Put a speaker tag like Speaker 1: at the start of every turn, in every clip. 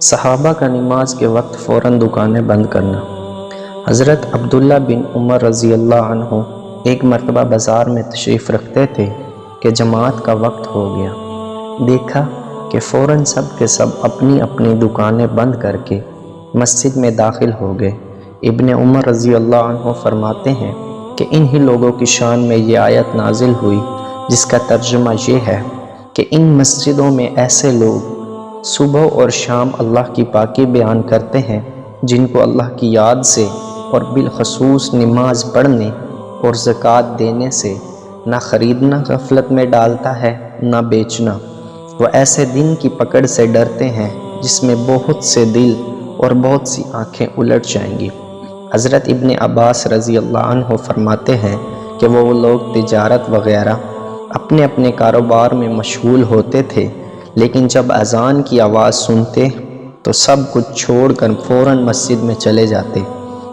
Speaker 1: صحابہ کا نماز کے وقت فوراً دکانیں بند کرنا۔ حضرت عبداللہ بن عمر رضی اللہ عنہ ایک مرتبہ بازار میں تشریف رکھتے تھے کہ جماعت کا وقت ہو گیا۔ دیکھا کہ فوراً سب کے سب اپنی اپنی دکانیں بند کر کے مسجد میں داخل ہو گئے۔ ابن عمر رضی اللہ عنہ فرماتے ہیں کہ انہی لوگوں کی شان میں یہ آیت نازل ہوئی جس کا ترجمہ یہ ہے کہ ان مسجدوں میں ایسے لوگ صبح اور شام اللہ کی پاکی بیان کرتے ہیں جن کو اللہ کی یاد سے اور بالخصوص نماز پڑھنے اور زکوٰۃ دینے سے نہ خریدنا غفلت میں ڈالتا ہے نہ بیچنا۔ وہ ایسے دن کی پکڑ سے ڈرتے ہیں جس میں بہت سے دل اور بہت سی آنکھیں الٹ جائیں گی۔ حضرت ابن عباس رضی اللہ عنہ فرماتے ہیں کہ وہ لوگ تجارت وغیرہ اپنے اپنے کاروبار میں مشغول ہوتے تھے، لیکن جب اذان کی آواز سنتے تو سب کچھ چھوڑ کر فوراً مسجد میں چلے جاتے۔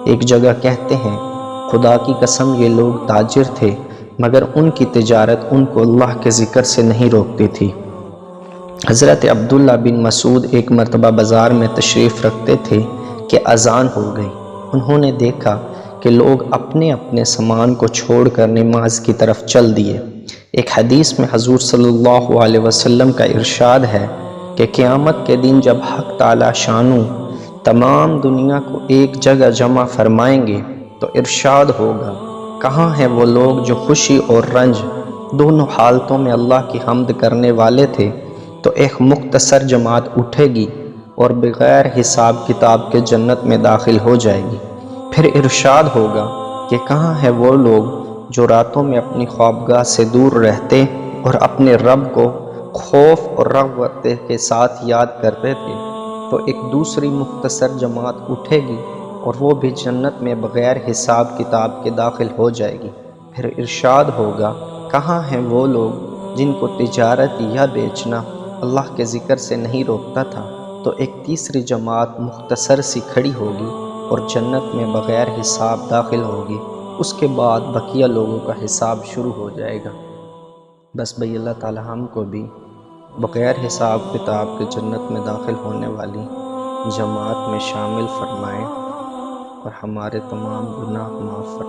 Speaker 1: ایک جگہ کہتے ہیں خدا کی قسم یہ لوگ تاجر تھے مگر ان کی تجارت ان کو اللہ کے ذکر سے نہیں روکتی تھی۔ حضرت عبداللہ بن مسعود ایک مرتبہ بازار میں تشریف رکھتے تھے کہ اذان ہو گئی۔ انہوں نے دیکھا کہ لوگ اپنے اپنے سامان کو چھوڑ کر نماز کی طرف چل دیے۔ ایک حدیث میں حضور صلی اللہ علیہ وسلم کا ارشاد ہے کہ قیامت کے دن جب حق تعالی شانو تمام دنیا کو ایک جگہ جمع فرمائیں گے تو ارشاد ہوگا، کہاں ہیں وہ لوگ جو خوشی اور رنج دونوں حالتوں میں اللہ کی حمد کرنے والے تھے؟ تو ایک مختصر جماعت اٹھے گی اور بغیر حساب کتاب کے جنت میں داخل ہو جائے گی۔ پھر ارشاد ہوگا کہ کہاں ہیں وہ لوگ جو راتوں میں اپنی خوابگاہ سے دور رہتے اور اپنے رب کو خوف اور رغبت کے ساتھ یاد کرتے تھے؟ تو ایک دوسری مختصر جماعت اٹھے گی اور وہ بھی جنت میں بغیر حساب کتاب کے داخل ہو جائے گی۔ پھر ارشاد ہوگا، کہاں ہیں وہ لوگ جن کو تجارت یا بیچنا اللہ کے ذکر سے نہیں روکتا تھا؟ تو ایک تیسری جماعت مختصر سی کھڑی ہوگی اور جنت میں بغیر حساب داخل ہوگی۔ اس کے بعد بقیہ لوگوں کا حساب شروع ہو جائے گا۔ بس بھئی اللہ تعالی ہم کو بھی بغیر حساب کتاب کے جنت میں داخل ہونے والی جماعت میں شامل فرمائیں اور ہمارے تمام گناہ معاف فرمائیں۔